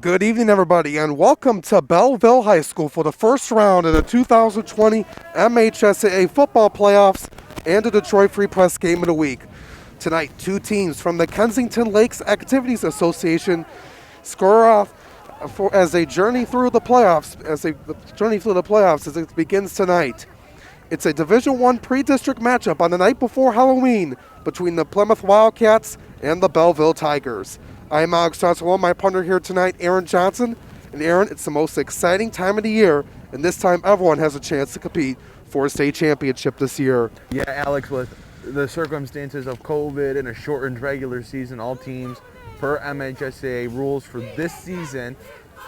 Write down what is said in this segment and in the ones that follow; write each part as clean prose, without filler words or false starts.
Good evening, everybody, and welcome to Belleville High School for the first round of the 2020 MHSAA football playoffs and the Detroit Free Press Game of the Week. Tonight, two teams from the Kensington Lakes Activities Association score off as they journey through the playoffs. As it begins tonight. It's a Division I pre-district matchup on the night before Halloween between the Plymouth Wildcats and the Belleville Tigers. I'm Alex Johnson, my partner here tonight, Aaron Johnson. And Aaron, it's the most exciting time of the year, and this time everyone has a chance to compete for a state championship this year. Yeah, Alex, with the circumstances of COVID and a shortened regular season, all teams per MHSAA rules for this season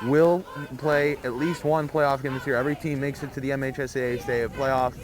will play at least one playoff game this year. Every team makes it to the MHSAA state playoff.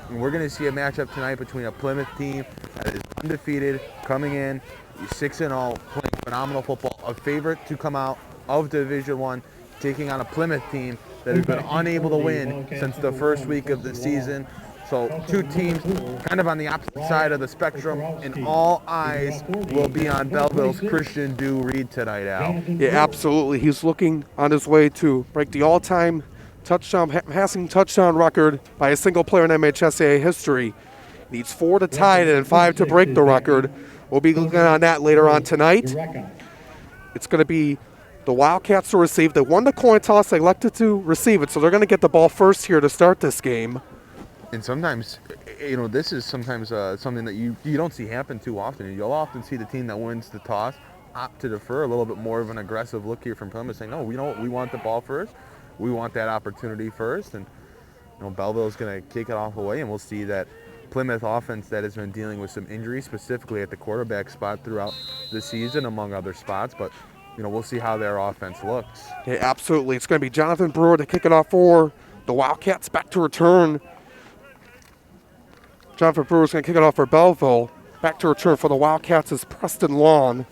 And we're going to see a matchup tonight between a Plymouth team that is undefeated, coming in 6-0, playing phenomenal football, a favorite to come out of Division I, taking on a Plymouth team that has been unable to win since the first week of the season. So two teams kind of on the opposite side of the spectrum, and all eyes will be on Belleville's Christian Dew Reed tonight, Al. Yeah, absolutely. He's looking on his way to break the all-time passing touchdown record by a single player in MHSAA history. Needs 4 to tie it and 5 to break the record. We'll be looking on that later on tonight. It's going to be the Wildcats to receive. They won the coin toss. They elected to receive it, so they're going to get the ball first here to start this game. And sometimes, this is sometimes something that you don't see happen too often. You'll often see the team that wins the toss opt to defer, a little bit more of an aggressive look here from Plymouth, saying, no, we want the ball first. We want that opportunity first. And Belleville's going to kick it off away, and we'll see that Plymouth offense that has been dealing with some injuries, specifically at the quarterback spot throughout the season, among other spots. But, we'll see how their offense looks. Yeah, absolutely. It's going to be Jonathan Brewer to kick it off for the Wildcats. Back to return. Jonathan Brewer's going to kick it off for Belleville. Back to return for the Wildcats is Preston Lawn.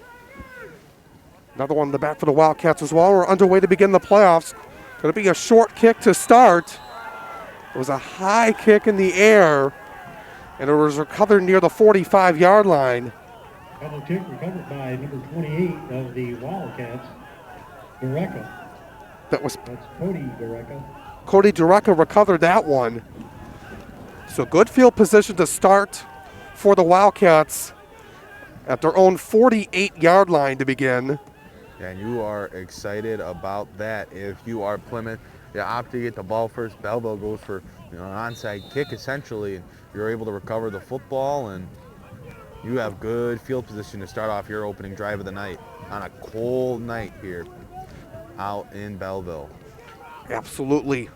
Another one in the back for the Wildcats as well. We're underway to begin the playoffs. Going to be a short kick to start. It was a high kick in the air, and it was recovered near the 45-yard line. Double kick recovered by number 28 of the Wildcats, Dureka. That's Cody Dureka. Cody Dureka recovered that one. So good field position to start for the Wildcats at their own 48-yard line to begin. And you are excited about that. If you are Plymouth, you opt to get the ball first. Belleville goes for an onside kick essentially, and you're able to recover the football, and you have good field position to start off your opening drive of the night on a cold night here out in Belleville. Absolutely.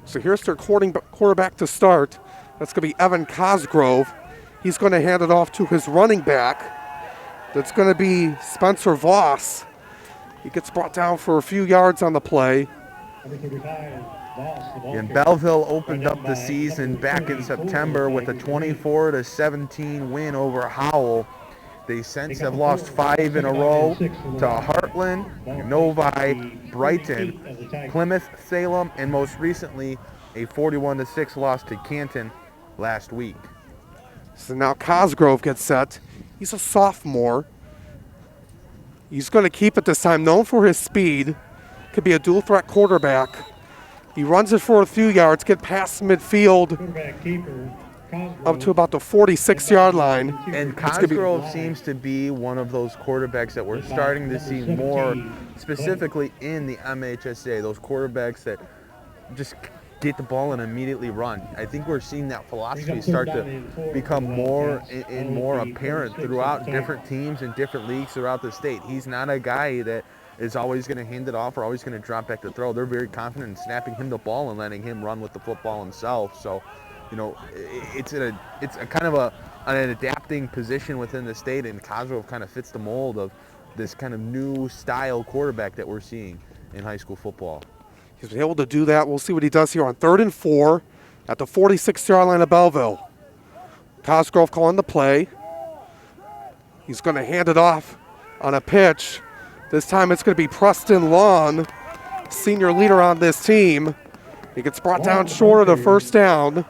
So here's their quarterback to start. That's going to be Evan Cosgrove. He's going to hand it off to his running back. That's going to be Spencer Voss. He gets brought down for a few yards on the play. And Belleville opened up the season back in September with a 24-17 win over Howell. They since have lost 5 in a row to Heartland, Novi, Brighton, Plymouth, Salem, and most recently a 41-6 loss to Canton last week. So now Cosgrove gets set. He's a sophomore. He's going to keep it this time, known for his speed. Could be a dual threat quarterback. He runs it for a few yards, get past midfield up to about the 46-yard line. And Cosgrove seems to be one of those quarterbacks that we're starting to see more specifically in the MHSAA, those quarterbacks that just get the ball and immediately run. I think we're seeing that philosophy start to become more and more apparent throughout different teams and different leagues throughout the state. He's not a guy that is always going to hand it off or always going to drop back to throw. They're very confident in snapping him the ball and letting him run with the football himself. So, it's a kind of an adapting position within the state, and Cosgrove kind of fits the mold of this kind of new style quarterback that we're seeing in high school football. He's been able to do that. We'll see what he does here on 3rd and 4 at the 46-yard line of Belleville. Cosgrove calling the play. He's going to hand it off on a pitch. This time it's going to be Preston Lawn, senior leader on this team. He gets brought down short of the first down.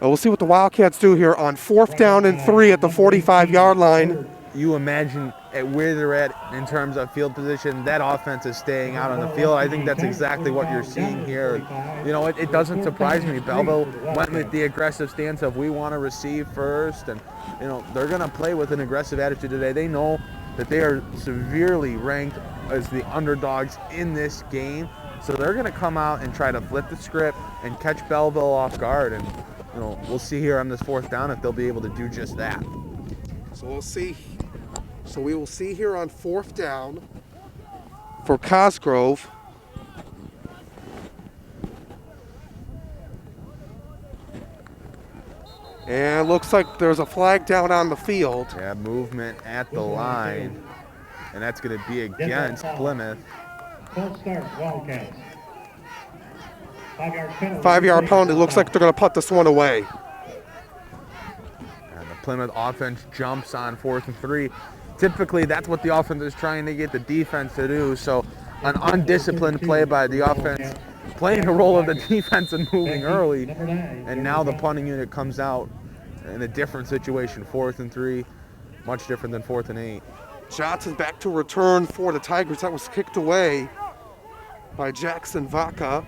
And we'll see what the Wildcats do here on 4th down and 3 at the 45-yard line. You imagine at where they're at in terms of field position. That offense is staying out on the field. I think that's exactly what you're seeing here. You know, it doesn't surprise me. Belleville went with the aggressive stance of we want to receive first, and you know they're going to play with an aggressive attitude today. They know that they are severely ranked as the underdogs in this game, so they're going to come out and try to flip the script and catch Belleville off guard. And you know, we'll see here on this 4th down if they'll be able to do just that. So we'll see. So we will see here on 4th down for Cosgrove. And looks like there's a flag down on the field. Yeah, movement at the line, and that's going to be against Plymouth. False start, Wildcats. 5-yard penalty. 5-yard penalty. Looks like they're going to put this one away. And the Plymouth offense jumps on 4th and 3. Typically, that's what the offense is trying to get the defense to do. So an undisciplined play by the offense, playing the role of the defense and moving early. And now the punting unit comes out in a different situation. 4th and 3, much different than 4th and 8. Johnson back to return for the Tigers. That was kicked away by Jackson Vaca.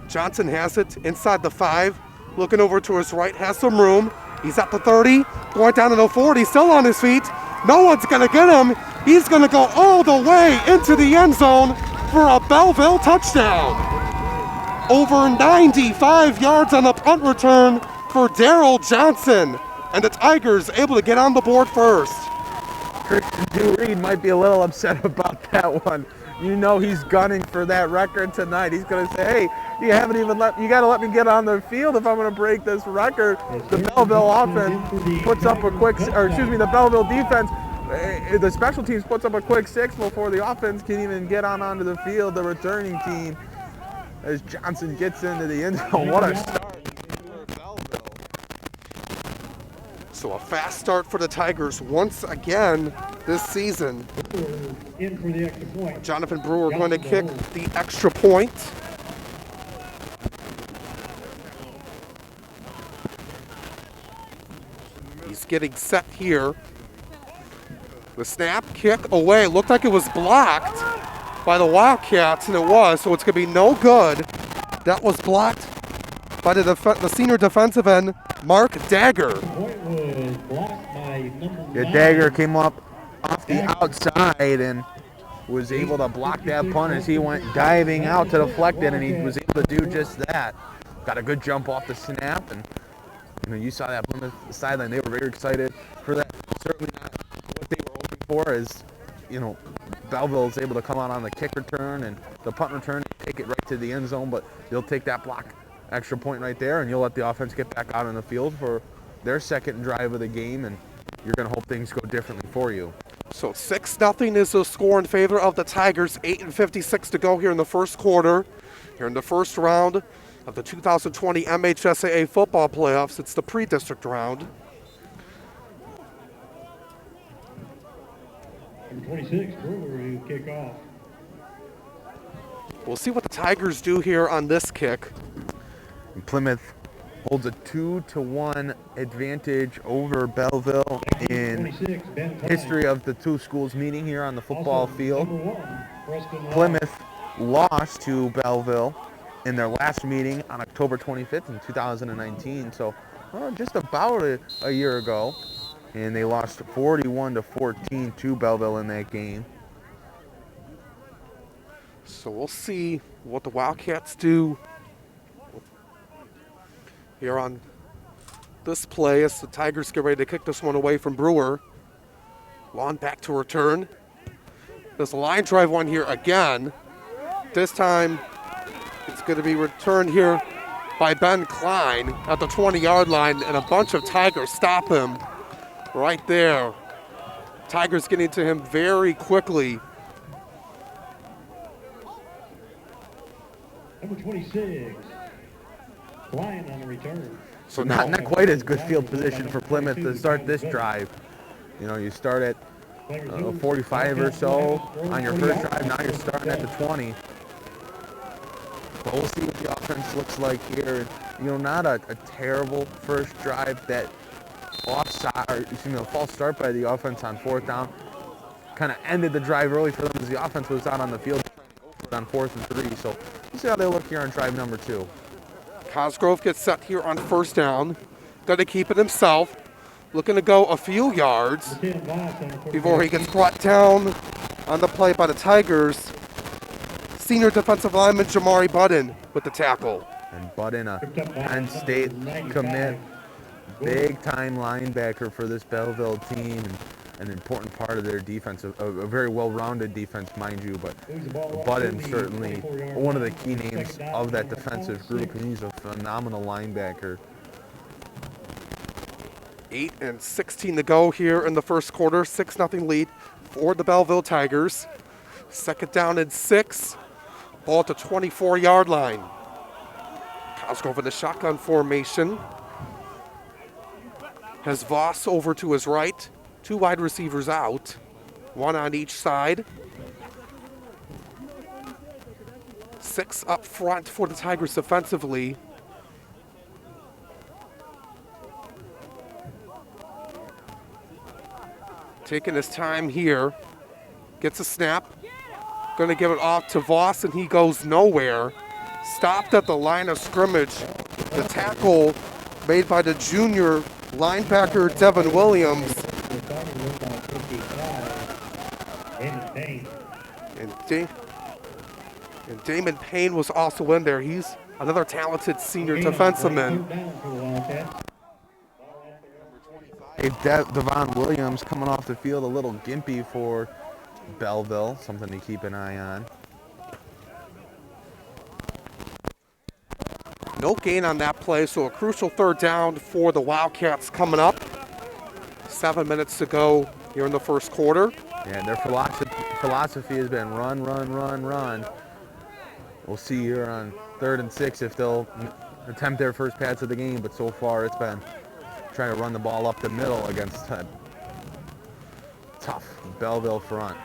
Johnson has it inside the 5, looking over to his right, has some room. He's at the 30, going down to the 40, still on his feet. No one's gonna get him. He's gonna go all the way into the end zone for a Belleville touchdown. Over 95 yards on the punt return for Daryl Johnson. And the Tigers able to get on the board first. Christian Reed might be a little upset about that one. You know he's gunning for that record tonight. He's going to say, hey, you got to let me get on the field if I'm going to break this record. The Belleville offense puts up a quick, the Belleville defense, the special teams puts up a quick 6 before the offense can even get onto the field. The returning team, as Johnson gets into the end zone. What a start for Belleville. So a fast start for the Tigers once again this season. In for the extra point. Jonathan Brewer going to kick the extra point. He's getting set here. The snap, kick away. Looked like it was blocked by the Wildcats, and it was, so it's going to be no good. That was blocked by the senior defensive end, Mark Dagger. Yeah, Dagger came up off the outside and was able to block that punt as he went diving out to deflect it, and he was able to do just that. Got a good jump off the snap, and you saw that Plymouth sideline. They were very excited for that. Certainly not what they were hoping for, as Belleville is able to come out on the kick return and the punt return and take it right to the end zone, but they'll take that block extra point right there, and you'll let the offense get back out on the field for their second drive of the game, and you're going to hope things go differently for you. So 6-0 is the score in favor of the Tigers. 8:56 to go here in the first quarter. Here in the first round of the 2020 MHSAA football playoffs. It's the pre-district round. Number 26, Brewer, who kick off. We'll see what the Tigers do here on this kick. And Plymouth holds a 2-1 advantage over Belleville in history of the two schools meeting here on the football field. Plymouth lost to Belleville in their last meeting on October 25th in 2019, so just about a year ago, and they lost 41-14 to Belleville in that game. So we'll see what the Wildcats do here on this play as the Tigers get ready to kick this one away from Brewer. Long back to return. There's a line drive one here again. This time it's going to be returned here by Ben Klein at the 20-yard line, and a bunch of Tigers stop him right there. Tigers getting to him very quickly. Number 26, Klein on the return. So not quite as good field position for Plymouth to start this drive. You start at 45 or so on your first drive. Now you're starting at the 20. But we'll see what the offense looks like here. Not a terrible first drive. That false start by the offense on 4th down kind of ended the drive early for them as the offense was out on the field trying to go for it on 4th and 3. So we'll see how they look here on drive number 2. Cosgrove gets set here on first down. Going to keep it himself. Looking to go a few yards before he gets brought down on the play by the Tigers. Senior defensive lineman Jamari Budden with the tackle. And Budden, a Penn State commit, big-time linebacker for this Belleville team, and an important part of their defense, a very well-rounded defense, mind you, but Budden certainly one of the key names of that defensive group, and he's a phenomenal linebacker. 8:16 to go here in the first quarter. 6-0 lead for the Belleville Tigers. Second down and 6. Ball at the 24-yard line. Cosgrove in the shotgun formation. Has Voss over to his right. 2 wide receivers out. 1 on each side. 6 up front for the Tigers defensively. Taking his time here. Gets a snap. Going to give it off to Voss, and he goes nowhere. Stopped at the line of scrimmage. The tackle made by the junior linebacker Devin Williams. And Damon Payne was also in there. He's another talented senior defenseman. Devon Williams coming off the field a little gimpy for Belleville, something to keep an eye on. No gain on that play, so a crucial third down for the Wildcats coming up. 7 minutes to go here in the first quarter. And their philosophy has been run, run, run, run. We'll see here on 3rd and 6 if they'll attempt their first pass of the game, but so far it's been trying to run the ball up the middle against a tough Belleville front.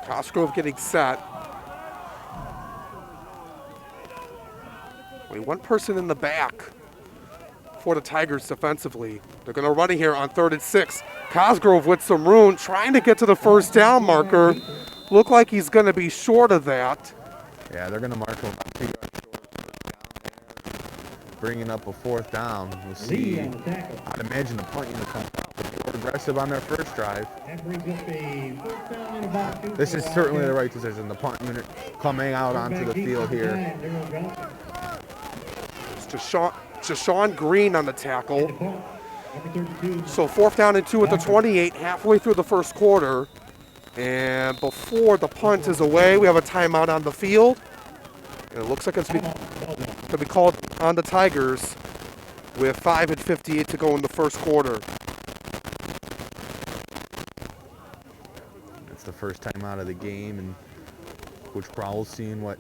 Cosgrove getting set. Only one person in the back for the Tigers defensively. They're going to run it here on 3rd and 6. Cosgrove with some room, trying to get to the first down marker. Look like he's going to be short of that. Yeah, they're going to mark him 2 yards short. Bringing up a 4th down. We'll see. I'd imagine the punt unit comes out more aggressive on their first drive. This is certainly the right decision. The punt unit coming out onto the field here. It's Jashawn Green on the tackle. So 4th down and 2 at the 28, halfway through the first quarter. And before the punt is away, we have a timeout on the field. And it looks like it's going to be called on the Tigers with 5:58 to go in the first quarter. It's the first time out of the game, and Coach Crowell's seeing what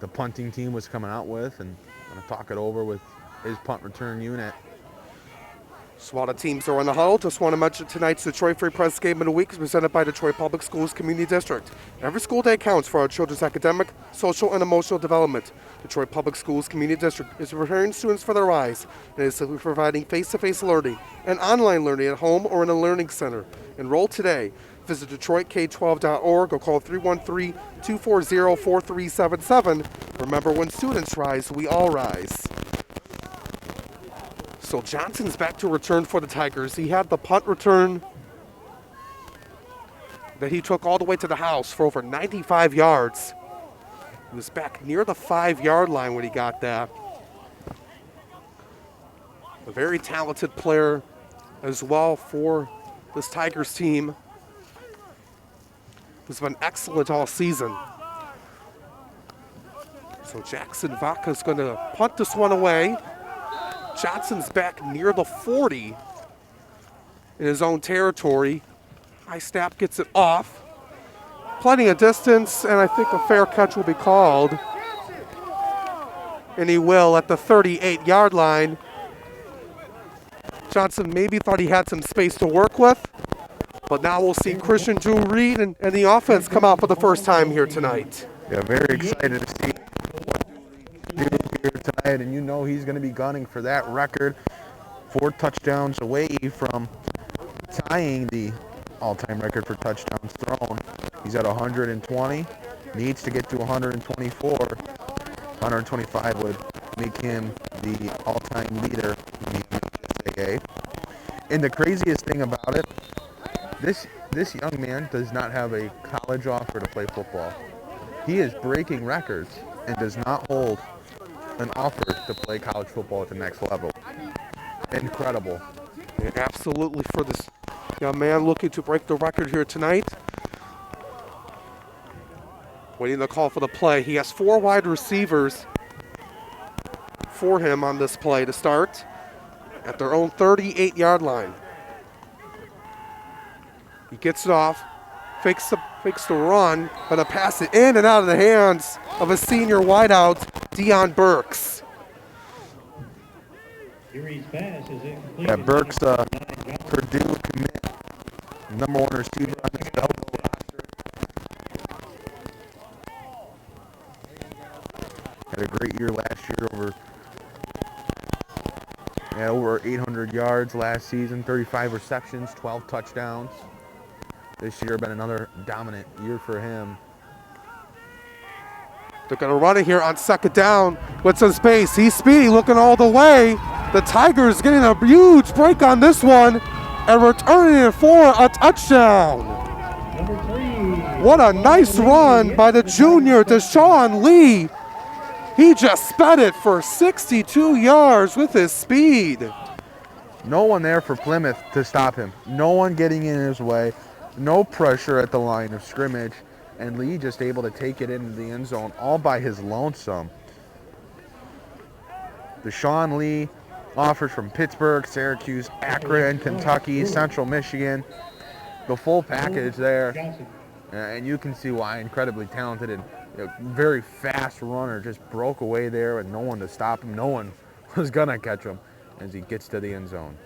the punting team was coming out with and going to talk it over with his punt return unit. So while the teams are in the huddle, just want to mention tonight's Detroit Free Press Game of the Week is presented by Detroit Public Schools Community District. Every school day counts for our children's academic, social, and emotional development. Detroit Public Schools Community District is preparing students for their rise and is providing face-to-face learning and online learning at home or in a learning center. Enroll today. Visit DetroitK12.org or call 313-240-4377. Remember, when students rise, we all rise. So Johnson's back to return for the Tigers. He had the punt return that he took all the way to the house for over 95 yards. He was back near the 5-yard line when he got that. A very talented player as well for this Tigers team. Who's been excellent all season. So Jackson Vaca's going to punt this one away. Johnson's back near the 40 in his own territory. High snap gets it off. Plenty of distance, and I think a fair catch will be called. And he will at the 38-yard line. Johnson maybe thought he had some space to work with, but now we'll see Christian Drew Reed and the offense come out for the first time here tonight. Yeah, very excited to see here tonight, and you know he's going to be gunning for that record. 4 touchdowns away from tying the all-time record for touchdowns thrown. He's at 120, needs to get to 124. 125 would make him the all-time leader in the MHSAA. And the craziest thing about it, this young man does not have a college offer to play football. He is breaking records and does not hold an offer to play college football at the next level. Incredible. And absolutely for this young man looking to break the record here tonight. Waiting the call for the play. He has 4 wide receivers for him on this play to start at their own 38-yard line. He gets it off, fakes the run, but a pass it in and out of the hands of a senior wideout, Deion Burks. Yeah, Burks, Purdue commit, #1 receiver on this Belleville roster. Had a great year last year, over 800 yards last season, 35 receptions, 12 touchdowns. This year been another dominant year for him. They're going to run it here on second down with some space. He's speedy, looking all the way. The Tigers getting a huge break on this one and returning it for a touchdown. What a nice run by the junior, Deshaun Lee. He just sped it for 62 yards with his speed. No one there for Plymouth to stop him. No one getting in his way. No pressure at the line of scrimmage. And Lee just able to take it into the end zone all by his lonesome. Deshaun Lee offers from Pittsburgh, Syracuse, Akron, Kentucky, Central Michigan. The full package there. And you can see why. Incredibly talented and very fast runner. Just broke away there and no one to stop him. No one was going to catch him as he gets to the end zone.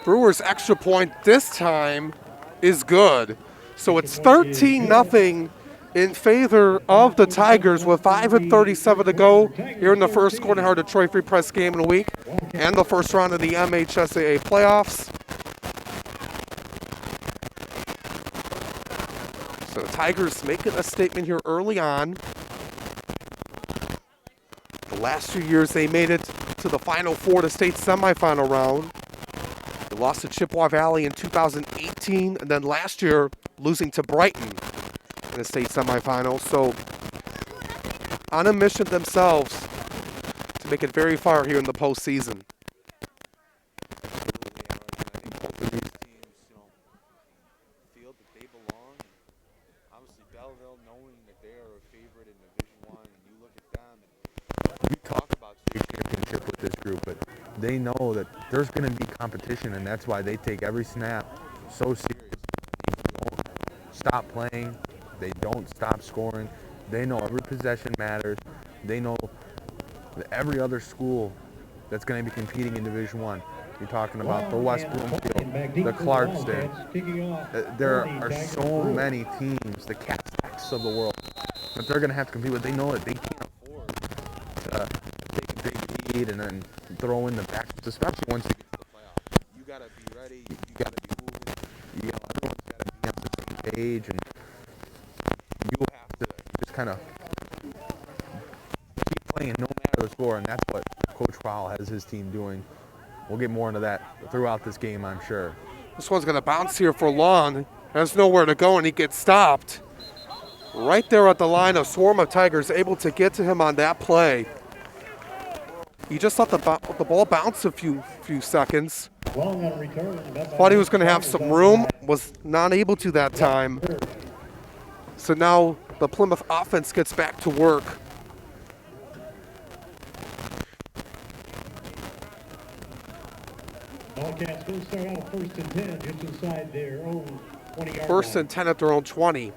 Brewers' extra point this time is good. So it's 13-0 in favor of the Tigers with 5:37 to go here in the first quarter of our Detroit Free Press game in a week and the first round of the MHSAA playoffs. So the Tigers making a statement here early on. The last 2 years they made it to the Final Four, the state semifinal round. They lost to Chippewa Valley in 2018, and then last year losing to Brighton in the state semifinal. So on a mission themselves to make it very far here in the postseason. Both of these teams, feel that they belong. Obviously, Belleville, knowing that they are a favorite in Division I, and you look at them, and we talk about state championship with this group, but they know that there's going to be competition, and that's why they take every snap so serious. They don't stop playing. They don't stop scoring. They know every possession matters. They know that every other school that's going to be competing in Division I, you're talking about the West Bloomfield, the Clarkston. There are so many teams, the Cats of the world, that they're going to have to compete with. They know that they can't afford to take a big lead and then throw in the back, especially once you get to the playoffs. You got to be ready. You got to be moving. Everyone's got to be on the same page, and you have to just kind of keep playing no matter the score, and that's what Coach Powell has his team doing. We'll get more into that throughout this game, I'm sure. This one's going to bounce here for long. Has nowhere to go, and he gets stopped. Right there at the line, a swarm of Tigers able to get to him on that play. He just let the ball bounce a few seconds. Thought he was going to have some room, was not able to that time. So now the Plymouth offense gets back to work. Wildcats will start out first and 10, just inside their own 20-yard First and 10 at their own 20.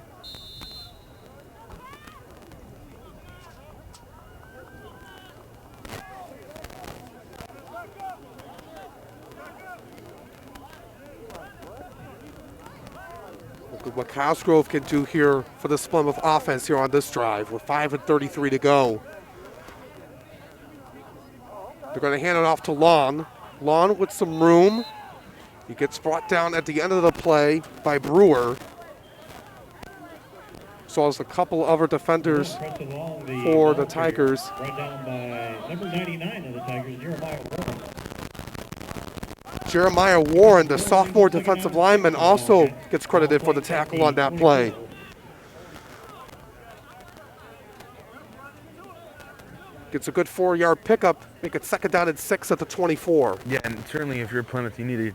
Look at what Cosgrove can do here for the Plymouth offense here on this drive with 5:33 to go. They're going to hand it off to Long. Long with some room. He gets brought down at the end of the play by Brewer. So as a couple other defenders for the Tigers. Brought down by number 99 of the Tigers, Jeremiah Warren, the sophomore defensive lineman, also gets credited for the tackle on that play. Gets a good 4-yard pickup, make it second down and 6 at the 24. Yeah, and certainly if you're Plymouth, you need to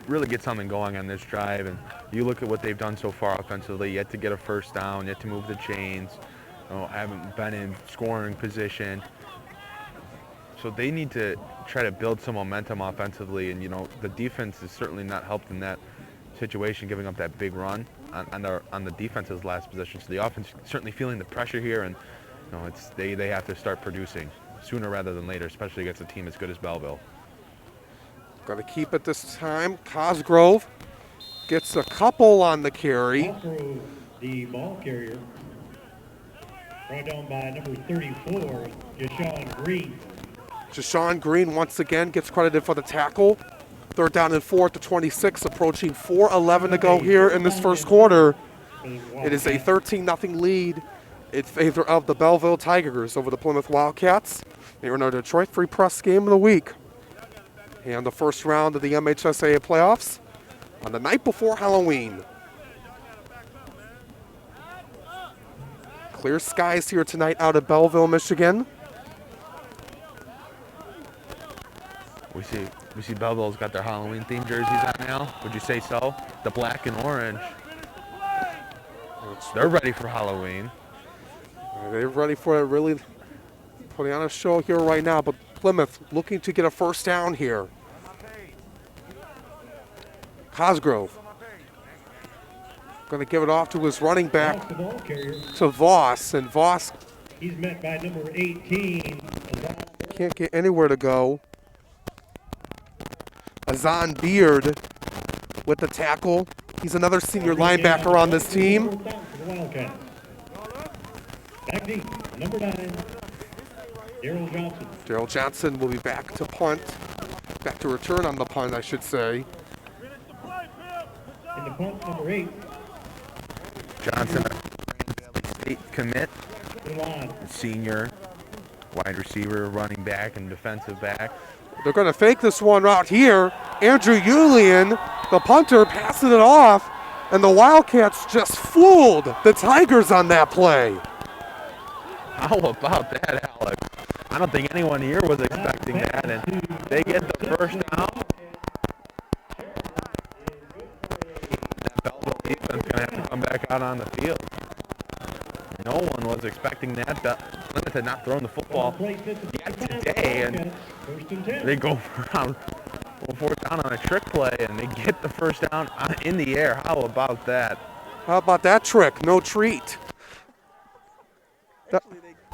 really get something going on this drive. And you look at what they've done so far offensively, yet to get a first down, yet to move the chains. Haven't been in scoring position. So they need to try to build some momentum offensively. And, the defense is certainly not helped in that situation, giving up that big run on the defense's last possession. So the offense certainly feeling the pressure here, and they have to start producing sooner rather than later, especially against a team as good as Belleville. Got to keep it this time. Cosgrove gets a couple on the carry. Cosgrove, the ball carrier, brought down by number 34, Deshaun Green. Deshaun Green once again gets credited for the tackle. Third down and 4 at the 26, approaching 4:11 to go here in this first quarter. It is a 13-0 lead in favor of the Belleville Tigers over the Plymouth Wildcats. They are in our Detroit Free Press game of the week. And the first round of the MHSAA playoffs on the night before Halloween. Clear skies here tonight out of Belleville, Michigan. We see Belleville's got their Halloween themed jerseys on now. Would you say so? The black and orange. They're ready for Halloween. They're ready for it, really putting on a show here right now, but Plymouth looking to get a first down here. Cosgrove going to give it off to his running back, to Voss, and Voss, he's met by number 18. Can't get anywhere to go. Azan Beard with the tackle. He's another senior linebacker on this team. Back deep, number 9, Daryl Johnson. Daryl Johnson will be back to punt. Back to return on the punt, I should say. In the punt, number 8. Johnson, state commit. Senior wide receiver, running back, and defensive back. They're going to fake this one out here. Andrew Julian, the punter, passing it off, and the Wildcats just fooled the Tigers on that play. How about that, Alex? I don't think anyone here was expecting that, and they get the first down. That Belleville defense going to have to come back out on the field. No one was expecting that. Plymouth had not thrown the football yet today, and they go for fourth down on a trick play, and they get the first down in the air. How about that? How about that trick? No treat.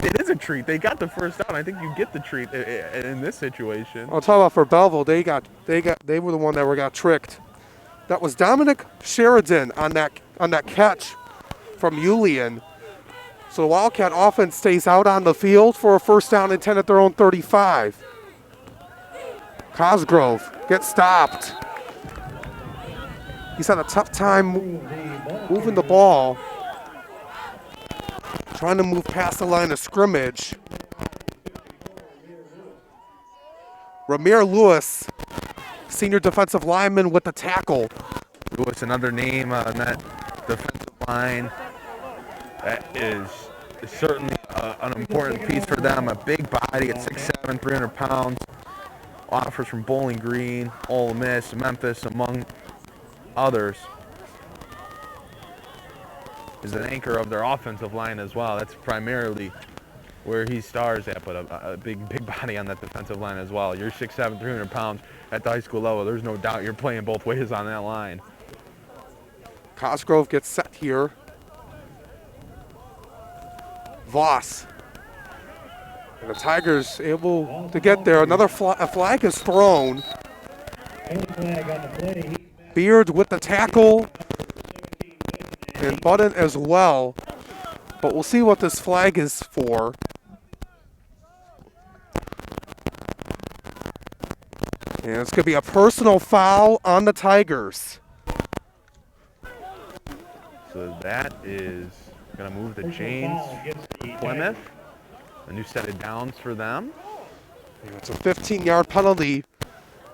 It is a treat. They got the first down. I think you get the treat in this situation. I'll talk about for Belleville. They were the one that got tricked. That was Dominic Sheridan on that catch from Julian. So the Wildcat offense stays out on the field for a first down and 10 at their own 35. Cosgrove gets stopped. He's had a tough time moving the ball, trying to move past the line of scrimmage. Ramir Lewis, senior defensive lineman with the tackle. Lewis, another name on that defensive line. That is certainly an important piece for them. A big body at 6'7", 300 pounds. Offers from Bowling Green, Ole Miss, Memphis, among others. Is an anchor of their offensive line as well. That's primarily where he stars at, but a big body on that defensive line as well. You're 6'7", 300 pounds at the high school level. There's no doubt you're playing both ways on that line. Cosgrove gets set here. Voss. And the Tigers able to get there. Another flag is thrown. Beard with the tackle. And Budden as well. But we'll see what this flag is for. And it's going to be a personal foul on the Tigers. So that is going to move the chains for Plymouth. A new set of downs for them. And it's a 15-yard penalty.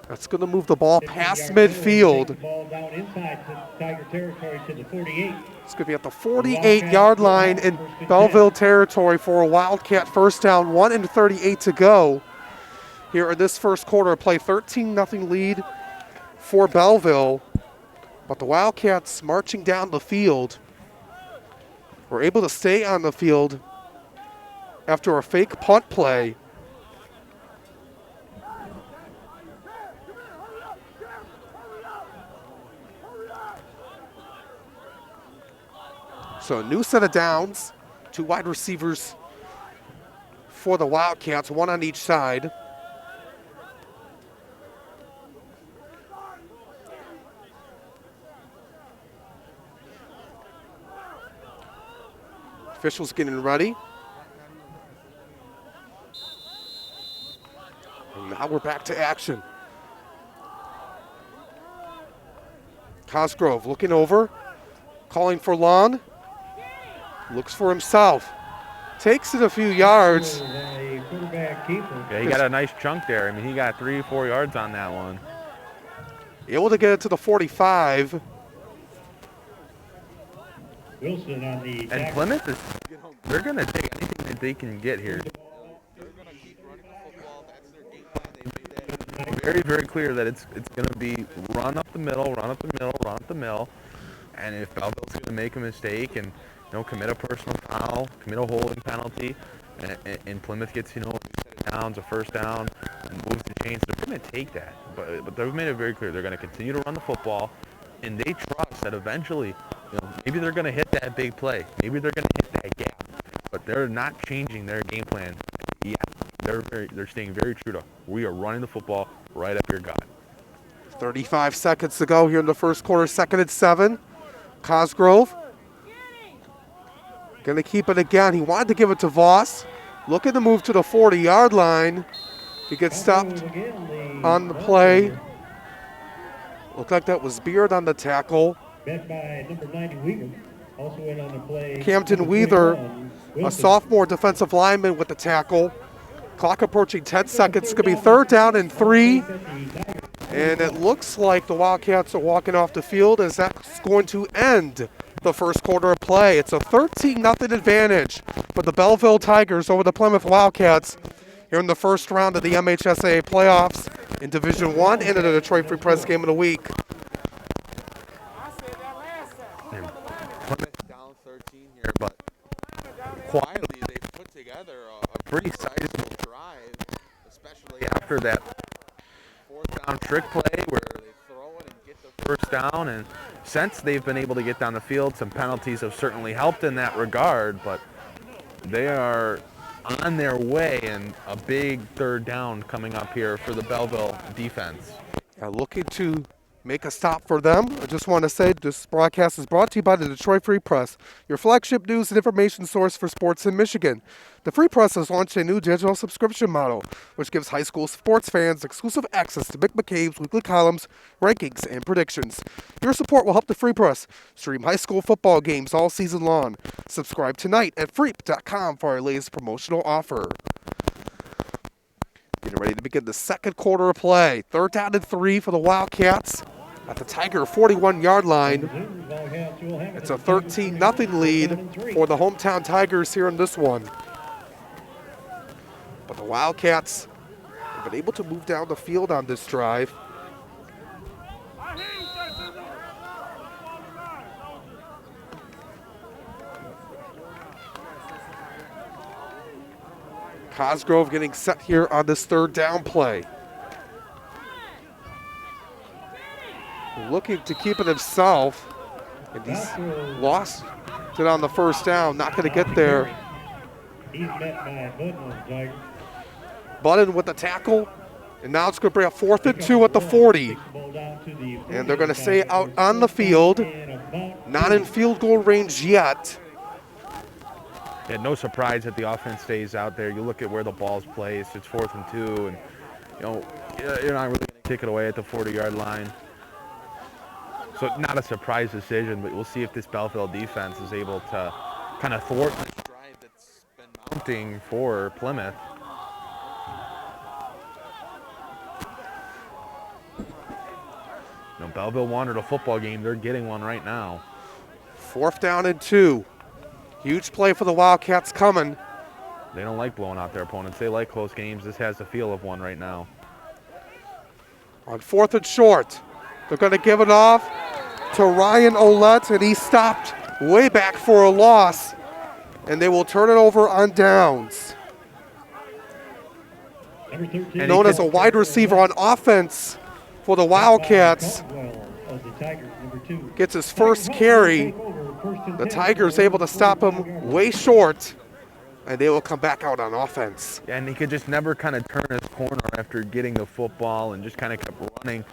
That's going to move the ball past midfield. Ball down inside Tiger territory to the 48. It's going to be at the 48-yard line in Belleville territory for a Wildcat first down. 1:38 to go here in this first quarter. Play 13-0 lead for Belleville. But the Wildcats marching down the field were able to stay on the field after a fake punt play. So a new set of downs, 2 wide receivers for the Wildcats, 1 on each side. Officials getting ready. And now we're back to action. Cosgrove looking over, calling for Lon. Looks for himself. Takes it a few yards. Yeah, he got a nice chunk there. I mean, he got 3-4 yards on that one. Able to get it to the 45. Wilson on the And Plymouth is, they're going to take anything that they can get here. They're going to keep running the football. That's their game plan. They made that. Very, very clear that it's going to be run up the middle, run up the middle, run up the middle. And if Belleville's going to make a mistake and commit a personal foul, commit a holding penalty, and Plymouth gets, downs, a first down, and moves the chains, they're going to take that. But they've made it very clear they're going to continue to run the football, and they trust that eventually, maybe they're going to hit that big play. Maybe they're going to hit that gap. But they're not changing their game plan yet. They're staying very true to, we are running the football right up your gut. 35 seconds to go here in the first quarter, 2nd and 7. Cosgrove going to keep it again. He wanted to give it to Voss. Looking to move to the 40-yard line. He gets stopped on the play. Looked like that was Beard on the tackle. Met by number 90 Weaver. Also in on the play. Camden Weather, a sophomore defensive lineman with the tackle. Clock approaching 10 seconds. It's going to be 3rd down and 3. And it looks like the Wildcats are walking off the field as that's going to end the first quarter of play. It's a 13-0 advantage for the Belleville Tigers over the Plymouth Wildcats here in the first round of the MHSAA playoffs in Division I and in the Detroit Free Press Game of the Week. And Plymouth down 13 here, but quietly they've put together a pretty sizable drive, especially After that 4th down trick play where they throw it and get the first down, and since they've been able to get down the field, some penalties have certainly helped in that regard, but they are on their way, and a big 3rd down coming up here for the Belleville defense. Looking to make a stop for them. I just want to say this broadcast is brought to you by the Detroit Free Press, your flagship news and information source for sports in Michigan. The Free Press has launched a new digital subscription model, which gives high school sports fans exclusive access to Mick McCabe's weekly columns, rankings, and predictions. Your support will help the Free Press stream high school football games all season long. Subscribe tonight at freep.com for our latest promotional offer. Getting ready to begin the second quarter of play. 3rd down and 3 for the Wildcats at the Tiger 41-yard line. It's a 13-0 lead for the hometown Tigers here in this one. But the Wildcats have been able to move down the field on this drive. Cosgrove getting set here on this 3rd down play. Looking to keep it himself. And he's lost it on the first down. Not going to get there. He's met by Button on the Tigers. Button with the tackle. And now it's going to bring up 4th and 2 at the 40. And they're going to stay out on the field. Not in field goal range yet. Yeah, no surprise that the offense stays out there. You look at where the ball's placed. It's 4th and 2, and you're not really going to kick it away at the 40-yard line. So not a surprise decision, but we'll see if this Belleville defense is able to kind of thwart this drive that's been mounting for Plymouth. You know, Belleville wanted a football game. They're getting one right now. 4th down and 2. Huge play for the Wildcats coming. They don't like blowing out their opponents. They like close games. This has the feel of one right now. On 4th and short, they're going to give it off to Ryan Olette, and he stopped way back for a loss, and they will turn it over on downs. Known as a wide receiver on offense for the Wildcats, gets his first carry. The Tigers able to stop him way short, and they will come back out on offense. Yeah, and he could just never kind of turn his corner after getting the football and just kind of kept running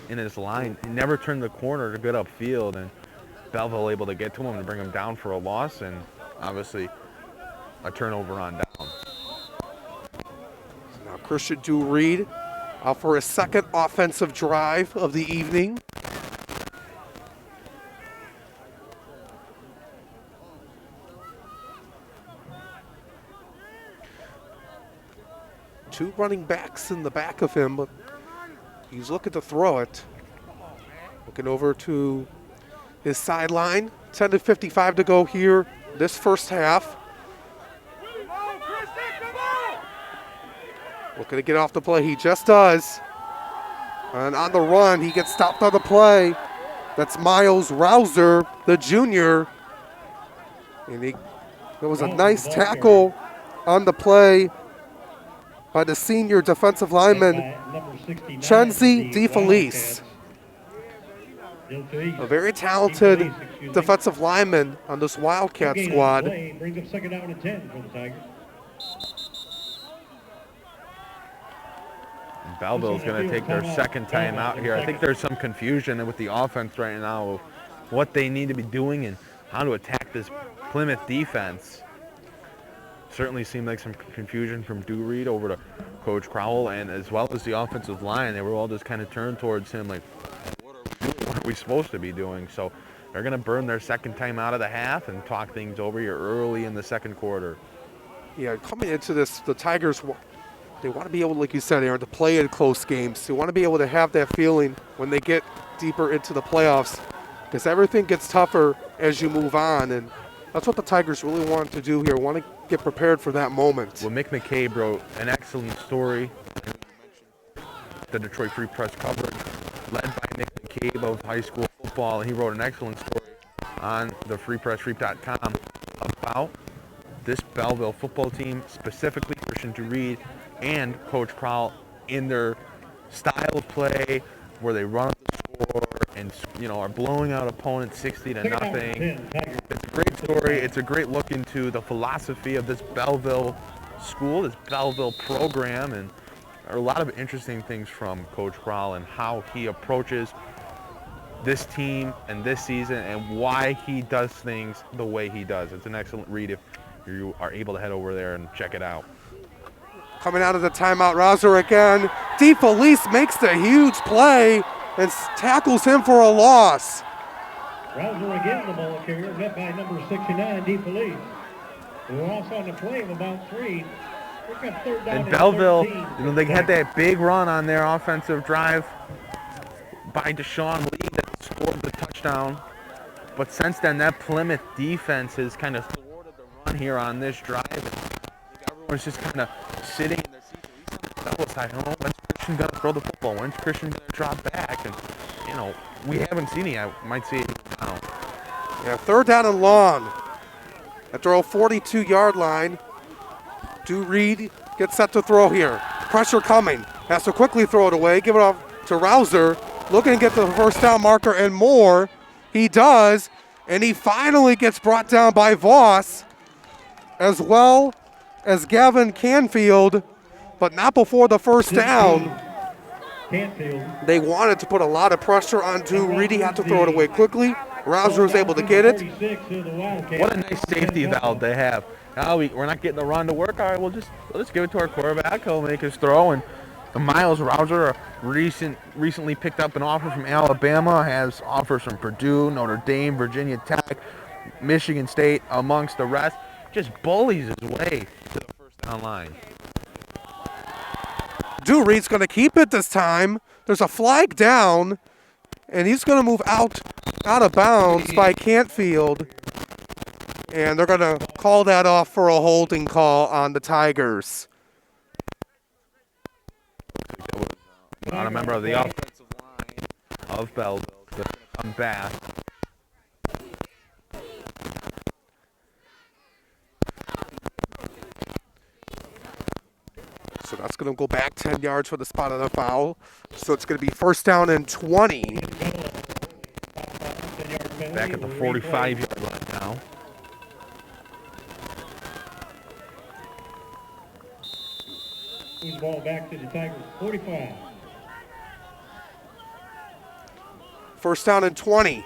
in his line. He never turned the corner to get upfield, and Belleville able to get to him and bring him down for a loss, and obviously a turnover on down. So now Christian Reed out for his second offensive drive of the evening. Two running backs in the back of him, but he's looking to throw it. Looking over to his sideline. 10:55 to go here this first half. Looking to get off the play. He just does. And on the run, he gets stopped on the play. That's Miles Rouser, the junior. And there was a nice tackle on the play by the senior defensive lineman, Chenzi DeFelice. A very talented defensive lineman on this Wildcat squad. Brings up 2nd down and 10 for the Tigers. Belleville's going to take their second time out here. I think there's some confusion with the offense right now of what they need to be doing and how to attack this Plymouth defense. Certainly seemed like some confusion from Reed over to Coach Crowell, and as well as the offensive line. They were all just kind of turned towards him like, what are we supposed to be doing? So they're going to burn their second time out of the half and talk things over here early in the second quarter. Yeah, coming into this, the Tigers, they want to be able, like you said, Aaron, to play in close games. They want to be able to have that feeling when they get deeper into the playoffs, because everything gets tougher as you move on, and that's what the Tigers really want to do here. Want to get prepared for that moment. Well, Mick McCabe wrote an excellent story. The Detroit Free Press coverage, led by Mick McCabe of high school football. He wrote an excellent story on the freepressfreak.com about this Belleville football team, specifically Christian Reed and Coach Crowell, in their style of play, where they run up the score and, you know, are blowing out opponents 60-0. It's a great story. It's a great look into the philosophy of this Belleville school, this Belleville program, and there are a lot of interesting things from Coach Crowell and how he approaches this team and this season and why he does things the way he does. It's an excellent read if you are able to head over there and check it out. Coming out of the timeout, Rouser again. DeFelice makes the huge play and tackles him for a loss. Rouser again, the ball carrier, met by number 69, DeFelice. Loss on the play of about 3. And Belleville, you know, they had that big run on their offensive drive by Deshaun Lee that scored the touchdown. But since then, that Plymouth defense has kind of thwarted the run here on this drive. And I think everyone's just kind of sitting in their seats, at least on the Belleville side. Oh, when's Christian going to throw the football? When's Christian going to drop back? And, you know, we haven't seen it. I might see it now. Yeah, 3rd down and long. At their 42-yard line. Reed gets set to throw here. Pressure coming. Has to quickly throw it away. Give it off to Rouser. Looking to get the first down marker and more. He does. And he finally gets brought down by Voss, as well as Gavin Canfield, but not before the first down. They wanted to put a lot of pressure on Reed. He had to throw it away quickly. Rouser was able to get it. What a nice safety valve they have. Now we're not getting the run to work. All right, we'll just give it to our quarterback. He'll make his throw, and Miles Rouser, recently picked up an offer from Alabama, has offers from Purdue, Notre Dame, Virginia Tech, Michigan State, amongst the rest. Just bullies his way to the first down line. Drew Reed's going to keep it this time. There's a flag down, and he's going to move out of bounds by Cantfield. And they're going to call that off for a holding call on the Tigers. Not a member of the offensive line of Belleville to come back. So that's going to go back 10 yards for the spot on the foul. So it's going to be first down and 20. Back at the 45-yard line now. Moves the ball back to the Tigers, 45. First down and 20.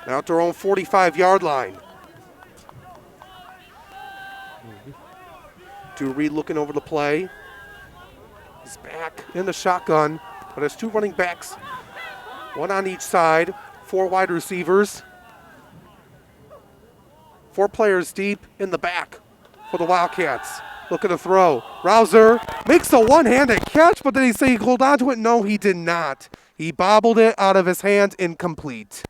Now at their own 45-yard line. Drew Reed looking over the play. He's back in the shotgun, but there's two running backs, one on each side, four wide receivers, four players deep in the back for the Wildcats. Looking to throw. Rouser makes a one-handed catch, but did he say he hold on to it? No, he did not. He bobbled it out of his hand, incomplete.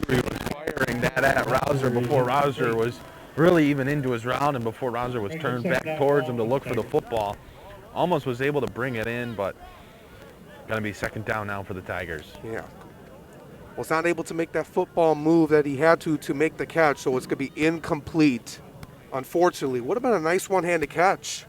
He was firing that at Rouser before Rouser was really even into his round and before Rouser was turned back towards him to look for the football. Almost was able to bring it in, but going to be second down now for the Tigers. Yeah. Was not able to make that football move that he had to make the catch, so it's going to be incomplete. Unfortunately, would have been a nice one-handed catch.